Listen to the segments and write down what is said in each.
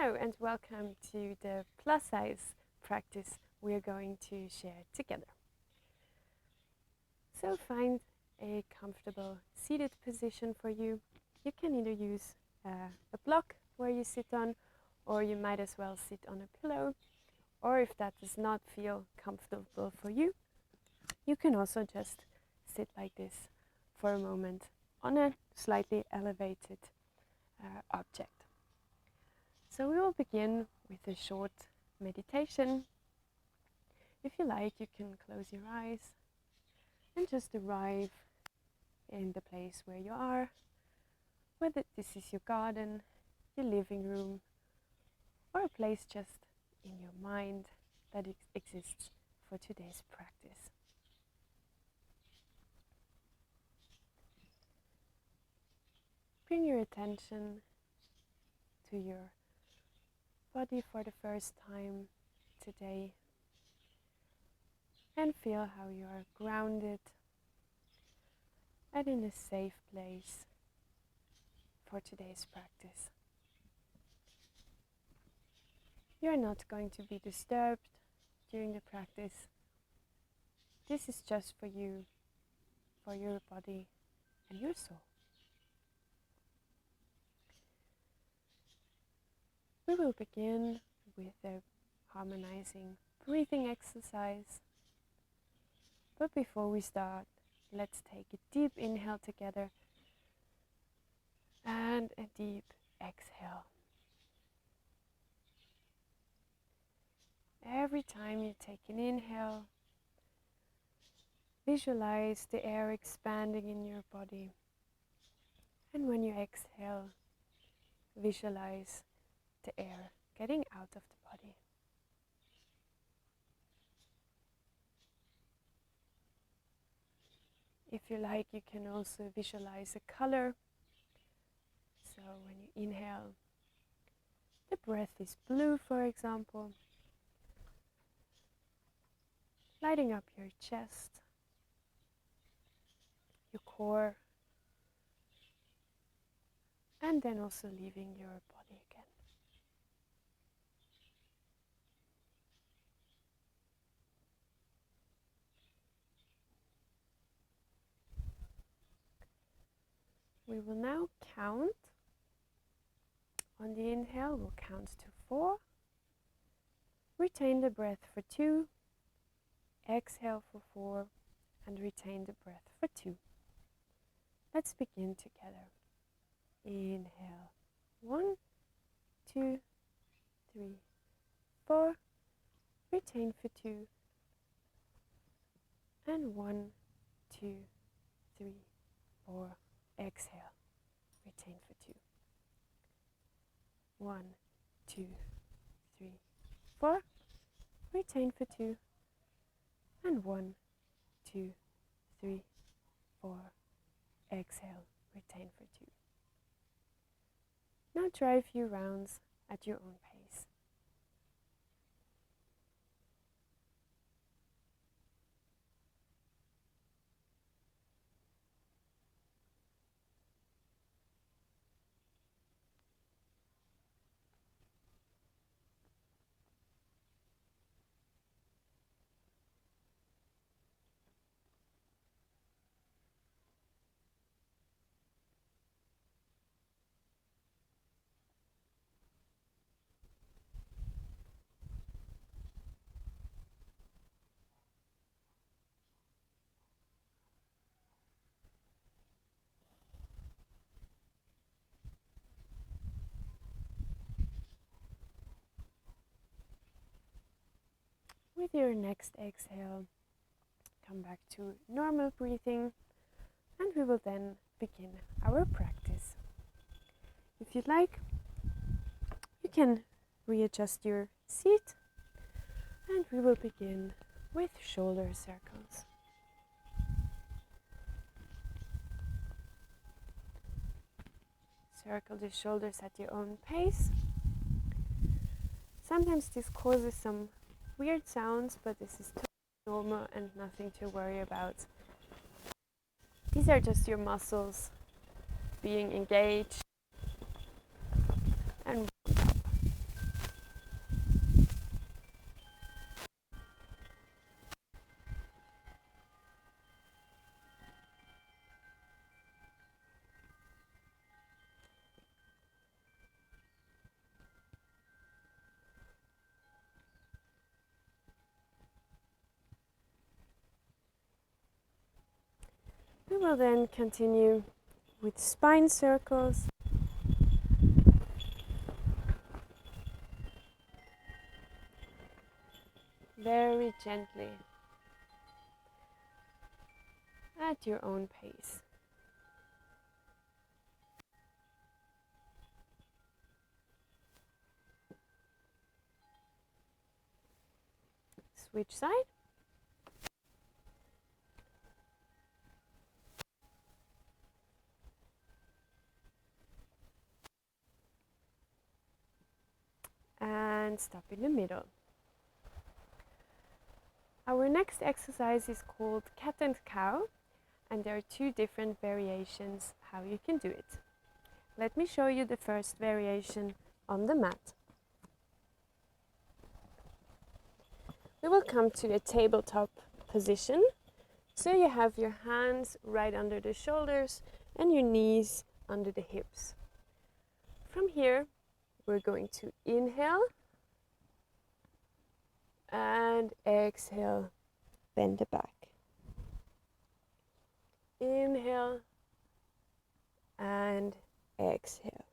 Hello and welcome to the plus size practice we are going to share together. So find a comfortable seated position for you. You can either use a block where you sit on, or you might as well sit on a pillow, or if that does not feel comfortable for you, you can also just sit like this for a moment on a slightly elevated object. So we will begin with a short meditation. If you like, you can close your eyes and just arrive in the place where you are, whether this is your garden, your living room, or a place just in your mind that exists for today's practice. Bring your attention to your body for the first time today and feel how you are grounded and in a safe place for today's practice. You are not going to be disturbed during the practice. This is just for you, for your body and your soul. We will begin with a harmonizing breathing exercise. But before we start, let's take a deep inhale together and a deep exhale. Every time you take an inhale, visualize the air expanding in your body. And when you exhale, visualize the air getting out of the body. If you like, you can also visualize a color. So when you inhale, the breath is blue, for example, lighting up your chest, your core, and then also leaving your body again. We will now count. On the inhale, we'll count to 4. Retain the breath for 2. Exhale for 4. And retain the breath for 2. Let's begin together. Inhale. 1, 2, 3, 4. Retain for 2. And 1, 2, 3, 4. Exhale. Retain for 2. 1, 2, 3, 4. Retain for 2. And 1, 2, 3, 4. Exhale. Retain for 2. Now try a few rounds at your own pace. With your next exhale, come back to normal breathing, and we will then begin our practice. If you'd like, you can readjust your seat, and we will begin with shoulder circles. Circle the shoulders at your own pace. Sometimes this causes some weird sounds, but this is totally normal and nothing to worry about. These are just your muscles being engaged and warmed up. We will then continue with spine circles. Very gently, at your own pace. Switch side. And stop in the middle. Our next exercise is called cat and cow, and there are two different variations how you can do it. Let me show you the first variation on the mat. We will come to a tabletop position. So you have your hands right under the shoulders and your knees under the hips. From here, we're going to inhale and exhale, bend the back. Inhale and exhale.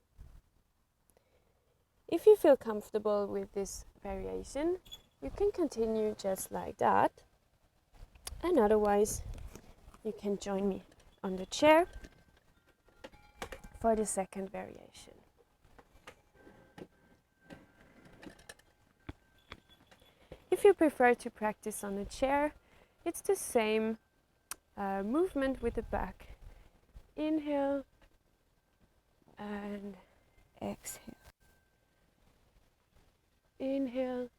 If you feel comfortable with this variation, you can continue just like that. And otherwise, you can join me on the chair for the second variation. If you prefer to practice on a chair, it's the same movement with the back. Inhale and exhale. Inhale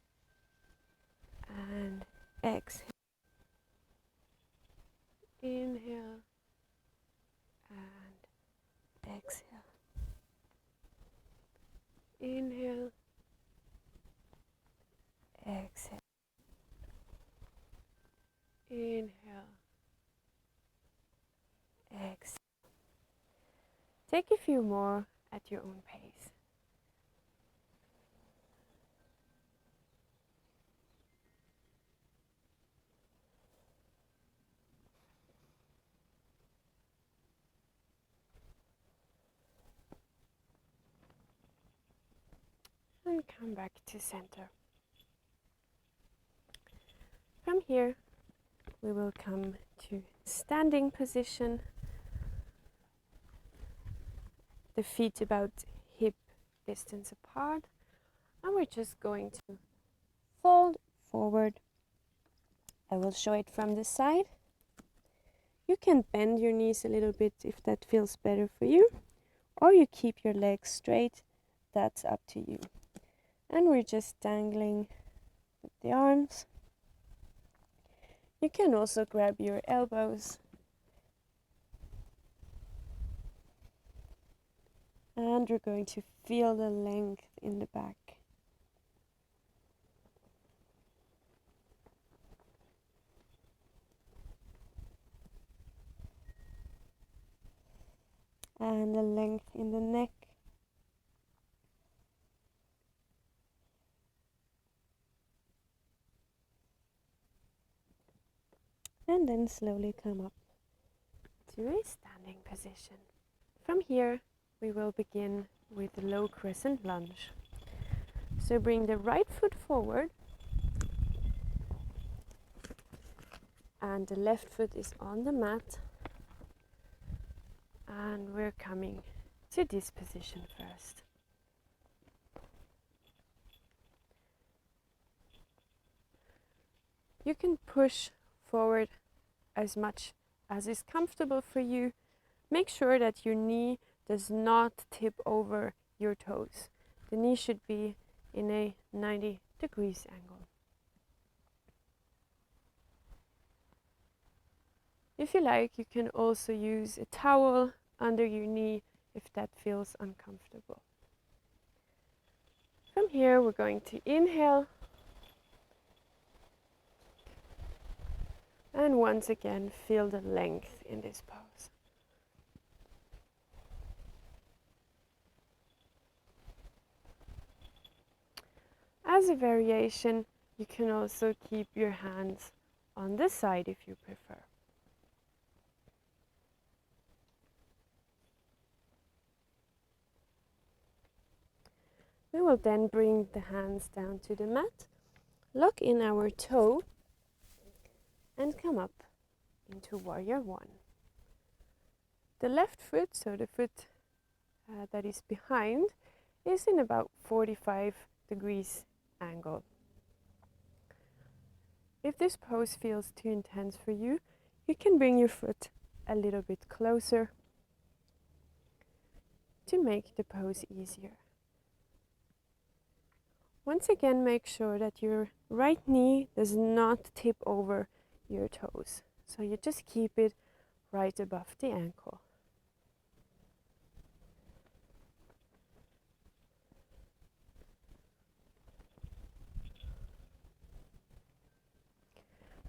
and exhale. Inhale and exhale. Inhale, exhale. Inhale, exhale. Take a few more at your own pace. And come back to center. From here, we will come to standing position. The feet about hip distance apart. And we're just going to fold forward. I will show it from the side. You can bend your knees a little bit if that feels better for you. Or you keep your legs straight. That's up to you. And we're just dangling with the arms. You can also grab your elbows. And we're going to feel the length in the back. And the length in the neck. And then slowly come up to a standing position. From here, we will begin with the low crescent lunge. So bring the right foot forward and the left foot is on the mat. And we're coming to this position first. You can push forward as much as is comfortable for you. Make sure that your knee does not tip over your toes. The knee should be in a 90 degrees angle. If you like, you can also use a towel under your knee if that feels uncomfortable. From here, we're going to inhale. And once again, feel the length in this pose. As a variation, you can also keep your hands on the side if you prefer. We will then bring the hands down to the mat, lock in our toe, and come up into warrior one. The left foot, so the foot that is behind, is in about 45 degrees angle. If this pose feels too intense for you, you can bring your foot a little bit closer to make the pose easier. Once again, make sure that your right knee does not tip over your toes. So you just keep it right above the ankle.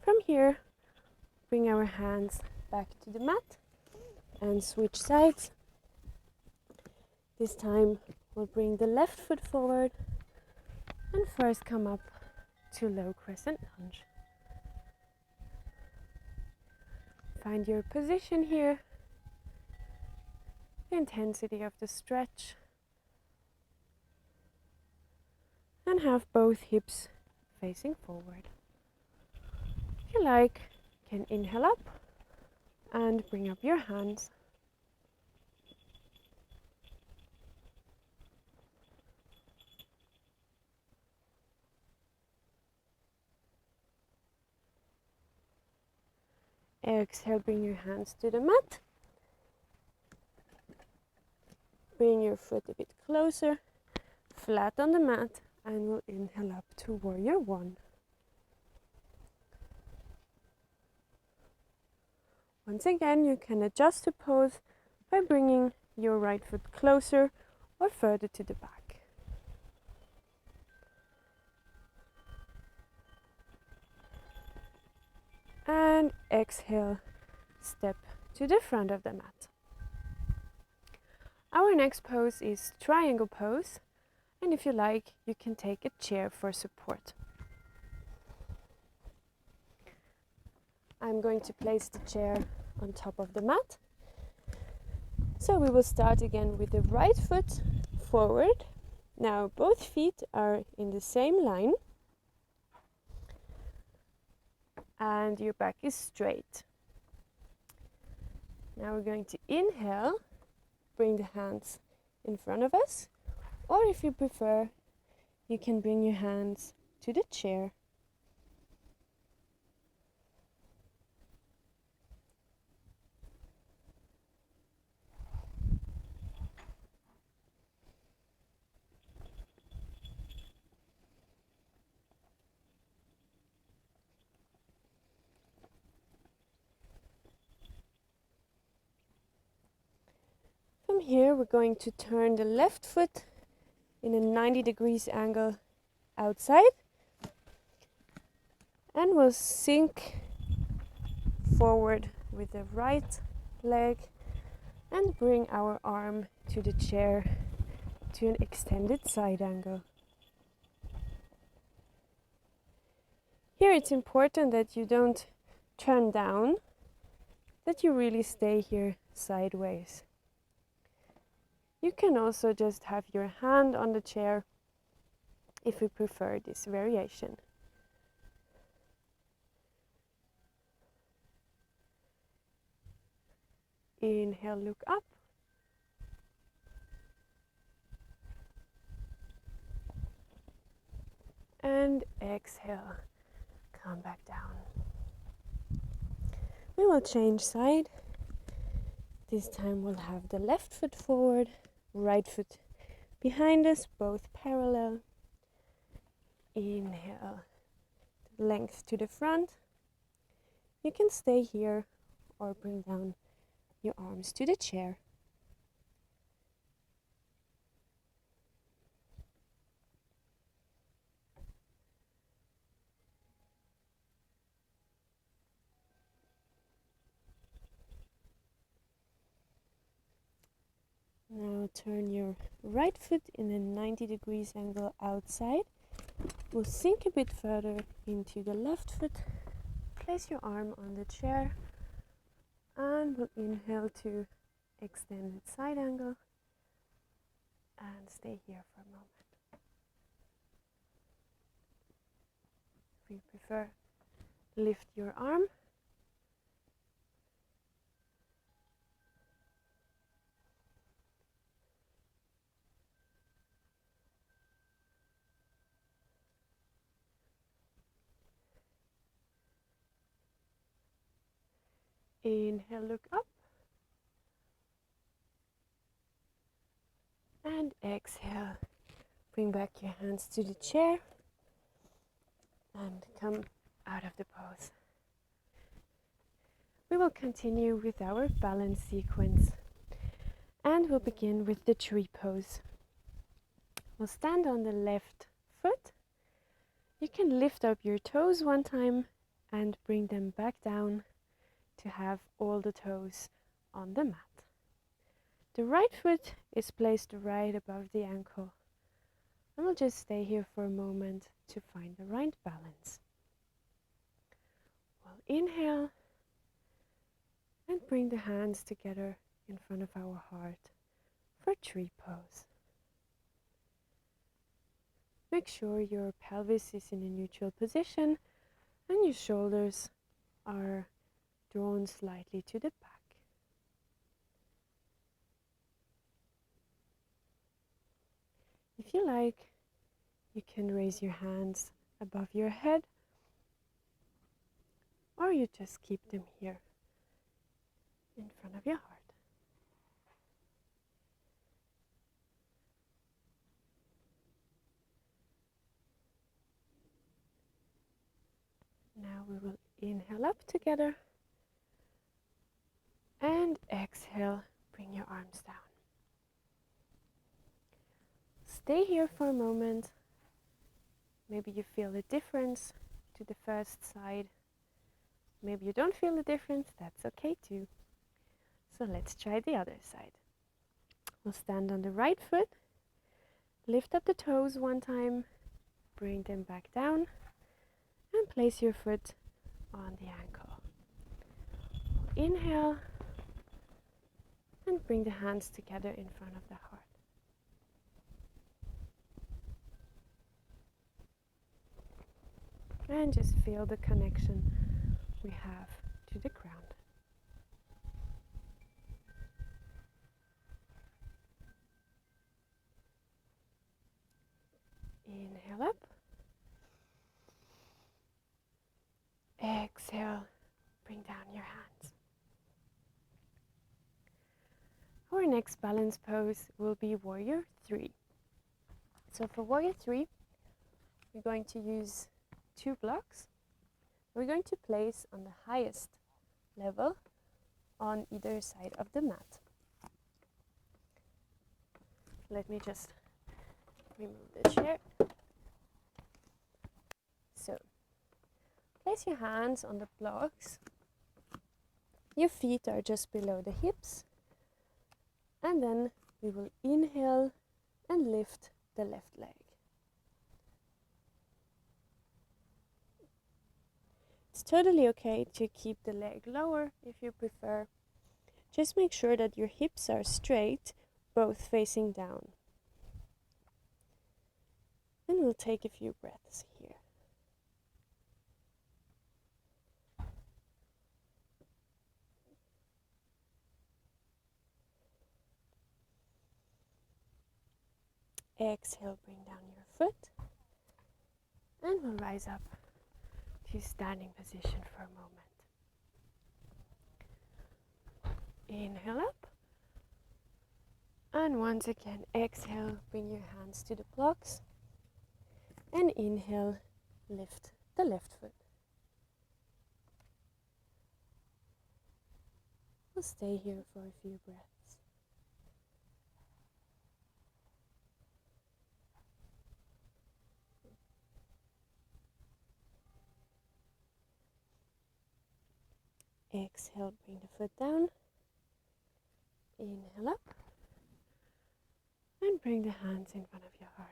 From here, bring our hands back to the mat and switch sides. This time we'll bring the left foot forward and first come up to low crescent lunge. Find your position here, the intensity of the stretch, and have both hips facing forward. If you like, you can inhale up and bring up your hands. Exhale, bring your hands to the mat. Bring your foot a bit closer, flat on the mat, and we'll inhale up to warrior one. Once again, you can adjust the pose by bringing your right foot closer or further to the back. And exhale, step to the front of the mat. Our next pose is triangle pose, and if you like, you can take a chair for support. I'm going to place the chair on top of the mat. So we will start again with the right foot forward. Now both feet are in the same line and your back is straight. Now we're going to inhale, bring the hands in front of us, or if you prefer, you can bring your hands to the chair. From here, we're going to turn the left foot in a 90 degrees angle outside, and we'll sink forward with the right leg and bring our arm to the chair to an extended side angle. Here it's important that you don't turn down, that you really stay here sideways. You can also just have your hand on the chair if you prefer this variation. Inhale, look up. And exhale, come back down. We will change side. This time we'll have the left foot forward, right foot behind us, both parallel. Inhale, length to the front. You can stay here or bring down your arms to the chair. Now turn your right foot in a 90 degrees angle outside. We'll sink a bit further into the left foot. Place your arm on the chair and we'll inhale to extended side angle and stay here for a moment. If you prefer, lift your arm. Inhale, look up. And exhale, bring back your hands to the chair and come out of the pose. We will continue with our balance sequence and we'll begin with the tree pose. We'll stand on the left foot. You can lift up your toes one time and bring them back down to have all the toes on the mat. The right foot is placed right above the ankle. And we'll just stay here for a moment to find the right balance. We'll inhale and bring the hands together in front of our heart for tree pose. Make sure your pelvis is in a neutral position and your shoulders are drawn slightly to the back. If you like, you can raise your hands above your head, or you just keep them here in front of your heart. Now we will inhale up together and exhale, bring your arms down. Stay here for a moment. Maybe you feel a difference to the first side. Maybe you don't feel a difference, that's okay too. So let's try the other side. We'll stand on the right foot, lift up the toes one time, bring them back down, and place your foot on the ankle. Inhale, and bring the hands together in front of the heart. And just feel the connection we have to the ground. Inhale up. Exhale, bring down your hands. Our next balance pose will be Warrior 3. So for Warrior 3, we're going to use 2 blocks. We're going to place on the highest level on either side of the mat. Let me just remove the chair. So, place your hands on the blocks. Your feet are just below the hips. And then we will inhale and lift the left leg. It's totally okay to keep the leg lower if you prefer. Just make sure that your hips are straight, both facing down. And we'll take a few breaths here. Exhale, bring down your foot. And we'll rise up to standing position for a moment. Inhale up. And once again, exhale, bring your hands to the blocks. And inhale, lift the left foot. We'll stay here for a few breaths. Exhale, bring the foot down. Inhale up. And bring the hands in front of your heart.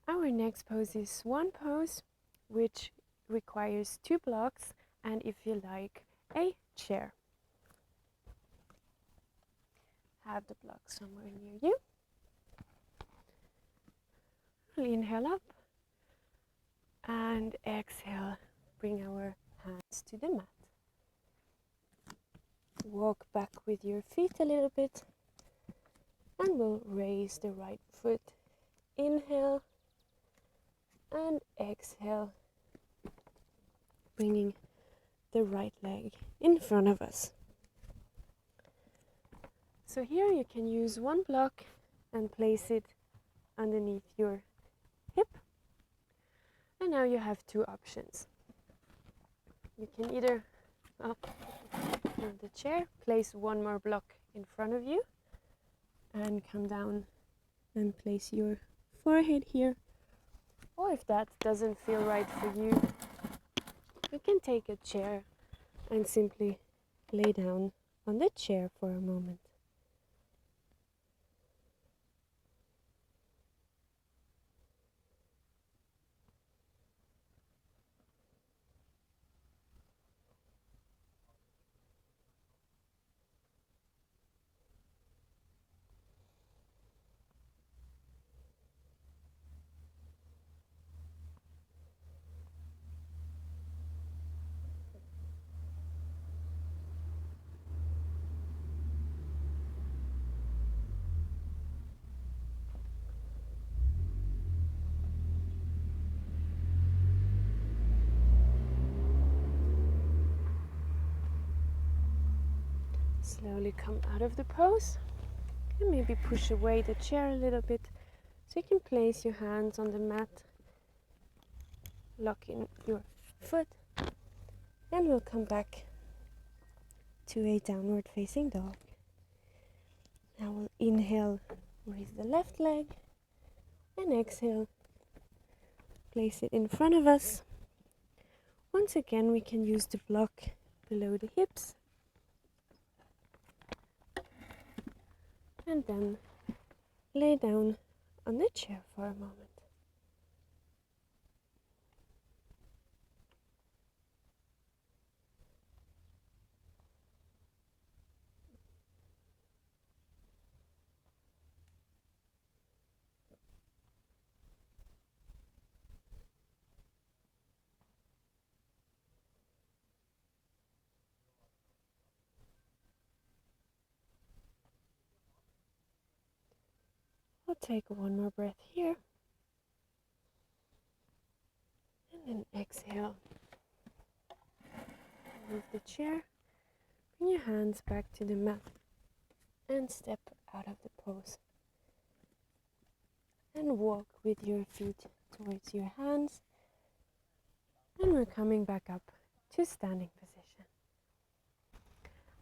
Our next pose is Swan pose, which requires 2 blocks and, if you like, a chair. Have the block somewhere near you. we'll inhale up and exhale, bring our hands to the mat. Walk back with your feet a little bit and we'll raise the right foot. Inhale and exhale, bringing the right leg in front of us. So here you can use one block and place it underneath your hip. And now you have two options. You can either on the chair, place one more block in front of you and come down and place your forehead here. Or if that doesn't feel right for you, you can take a chair and simply lay down on the chair for a moment. Slowly come out of the pose and maybe push away the chair a little bit so you can place your hands on the mat, lock in your foot, and we'll come back to a downward facing dog. Now we'll inhale, raise the left leg, and exhale, place it in front of us. Once again, we can use the block below the hips. And then lay down on the chair for a moment. We'll take one more breath here. And then exhale. Move the chair. Bring your hands back to the mat. And step out of the pose. And walk with your feet towards your hands. And we're coming back up to standing position.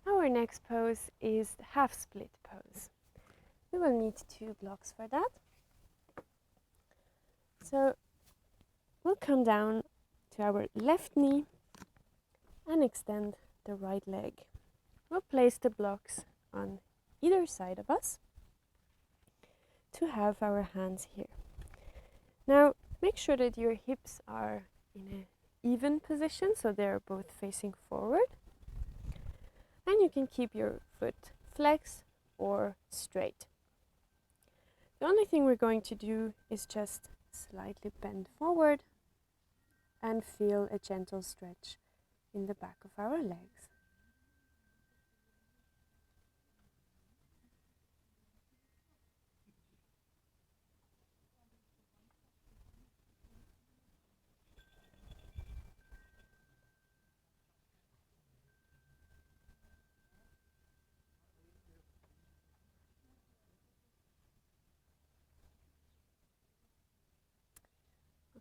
Our next pose is the half split pose. We will need 2 blocks for that. So we'll come down to our left knee and extend the right leg. We'll place the blocks on either side of us to have our hands here. Now make sure that your hips are in an even position, so they're both facing forward. And you can keep your foot flexed or straight. The only thing we're going to do is just slightly bend forward and feel a gentle stretch in the back of our legs.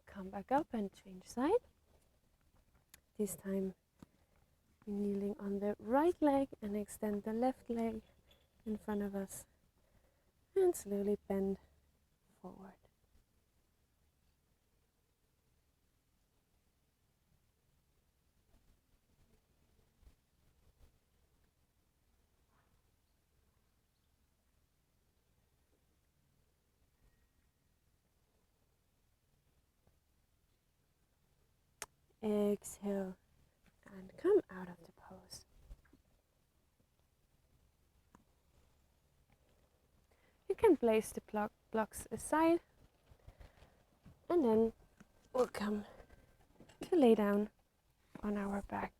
Come back up and change side. This time kneeling on the right leg and extend the left leg in front of us and slowly bend forward. Exhale and come out of the pose. You can place the blocks aside And then we'll come to lay down on our back.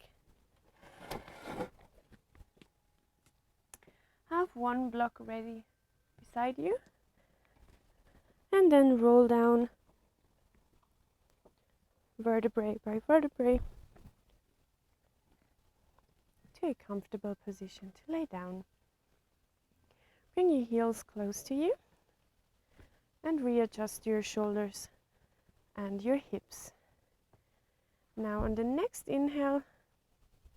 Have one block ready beside you. And then roll down vertebrae by vertebrae to a comfortable position to lay down. Bring your heels close to you and readjust your shoulders and your hips. Now on the next inhale,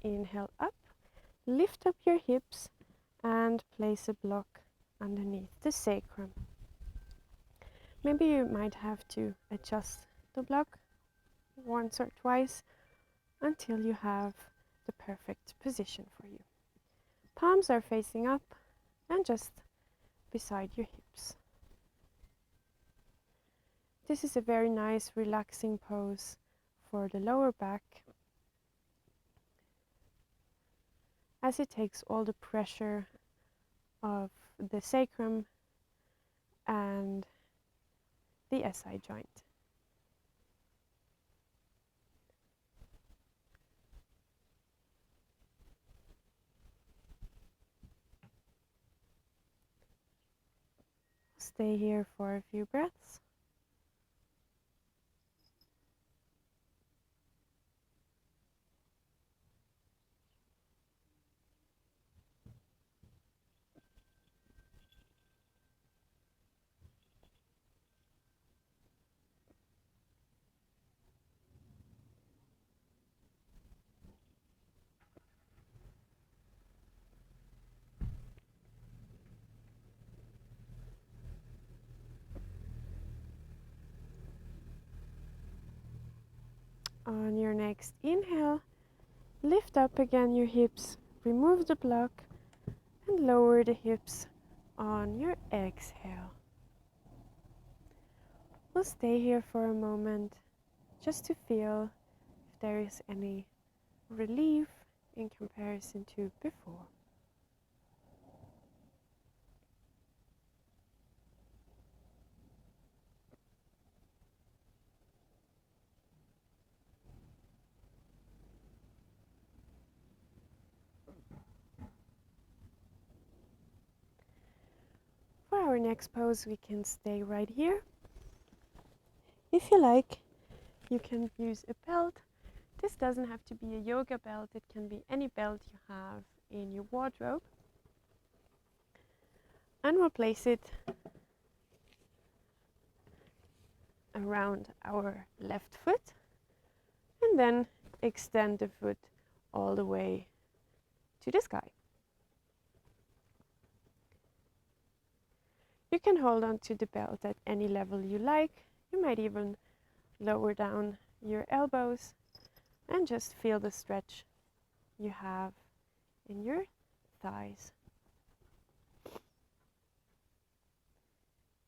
inhale up, lift up your hips and place a block underneath the sacrum. Maybe you might have to adjust the block once or twice until you have the perfect position for you. Palms are facing up and just beside your hips. This is a very nice relaxing pose for the lower back, as it takes all the pressure of the sacrum and the SI joint. Stay here for a few breaths. On your next inhale, lift up again your hips, remove the block, and lower the hips on your exhale. We'll stay here for a moment just to feel if there is any relief in comparison to before. For our next pose, we can stay right here. If you like, you can use a belt. This doesn't have to be a yoga belt, it can be any belt you have in your wardrobe. And we'll place it around our left foot and then extend the foot all the way to the sky. You can hold on to the belt at any level you like. You might even lower down your elbows and just feel the stretch you have in your thighs.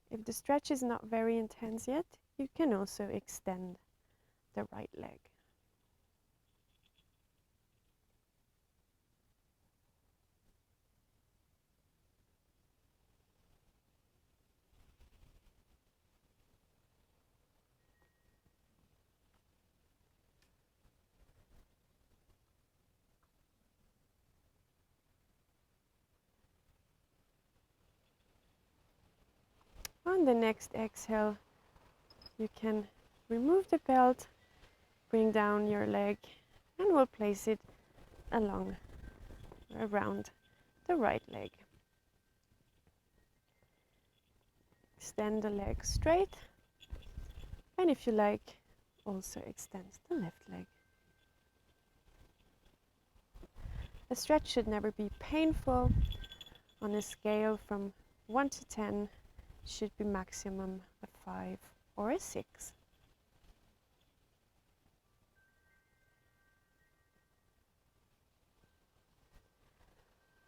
If the stretch is not very intense yet, you can also extend the right leg. On the next exhale, you can remove the belt, bring down your leg, and we'll place it around the right leg. Extend the leg straight, and if you like, also extend the left leg. A stretch should never be painful. On a scale from 1 to 10, should be maximum a 5 or a 6.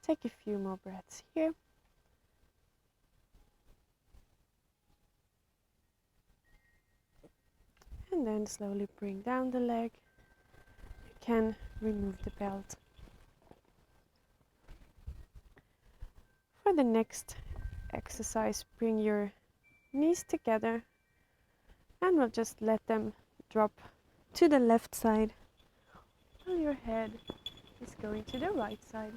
Take a few more breaths here. And then slowly bring down the leg. You can remove the belt. For the next exercise, bring your knees together And we'll just let them drop to the left side while your head is going to the right side.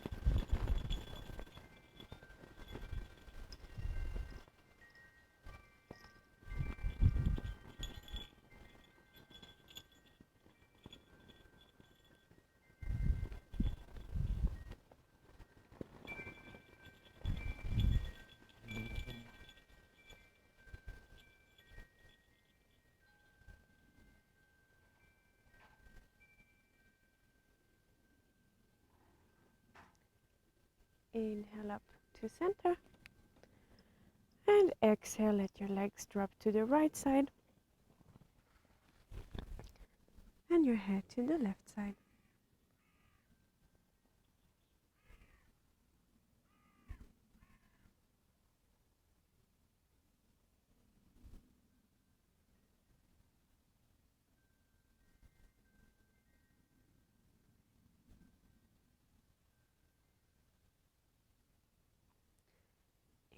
Inhale up to center. And exhale, let your legs drop to the right side. And your head to the left side.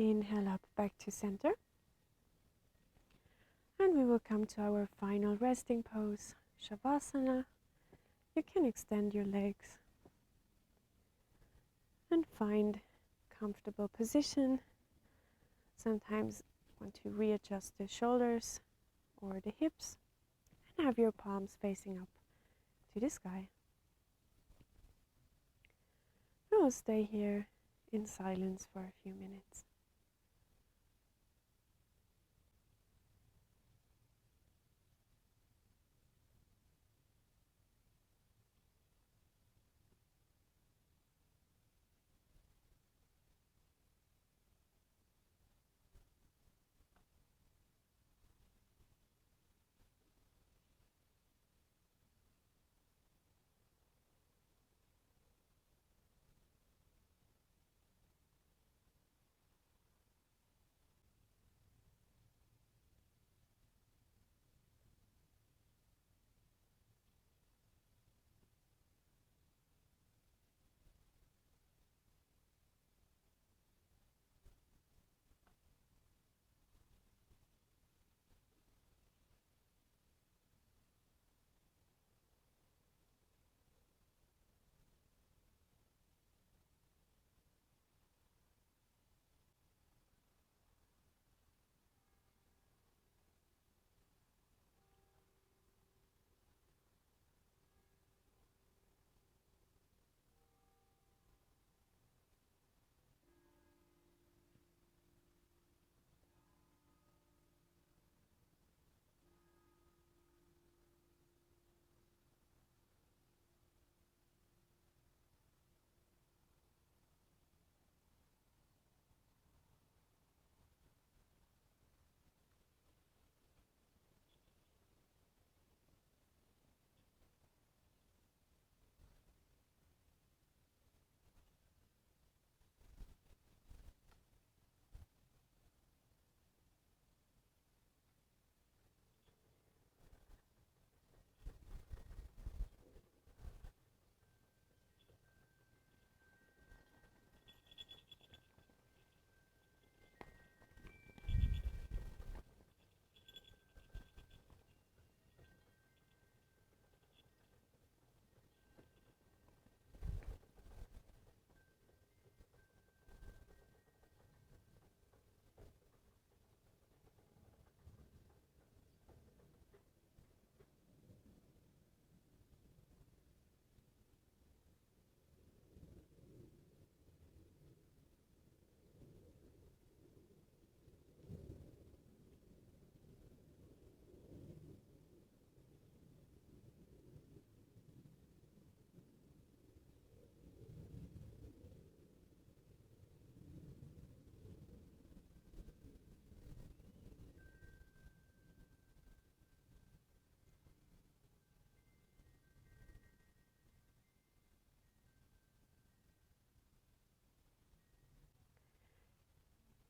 Inhale up back to center. And we will come to our final resting pose, Shavasana. You can extend your legs and find comfortable position. Sometimes want to readjust the shoulders or the hips and have your palms facing up to the sky. We will stay here in silence for a few minutes.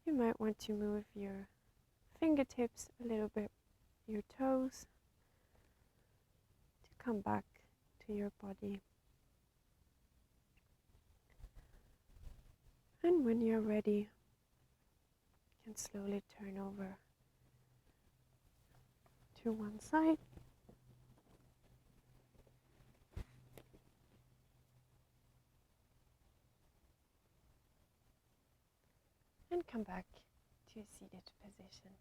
You might want to move your fingertips a little bit, your toes, to come back to your body. And when you're ready, you can slowly turn over to one side. And come back to seated position.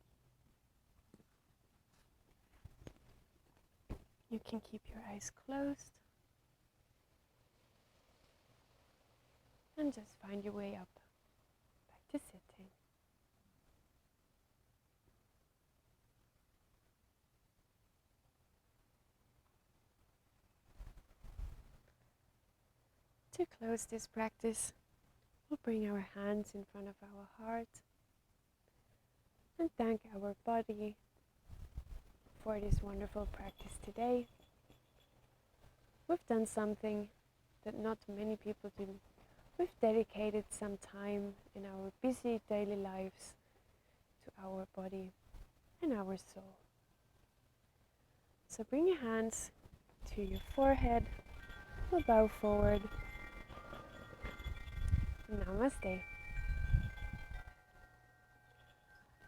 You can keep your eyes closed and just find your way up back to sitting. To close this practice, we'll bring our hands in front of our heart and thank our body for this wonderful practice today. We've done something that not many people do. We've dedicated some time in our busy daily lives to our body and our soul. So bring your hands to your forehead, we'll bow forward. Namaste.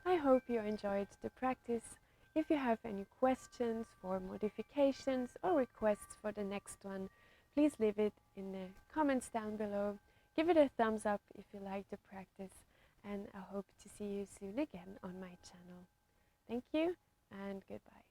I hope you enjoyed the practice. If you have any questions for modifications or requests for the next one, please leave it in the comments down below. Give it a thumbs up if you like the practice, and I hope to see you soon again on my channel. Thank you and goodbye.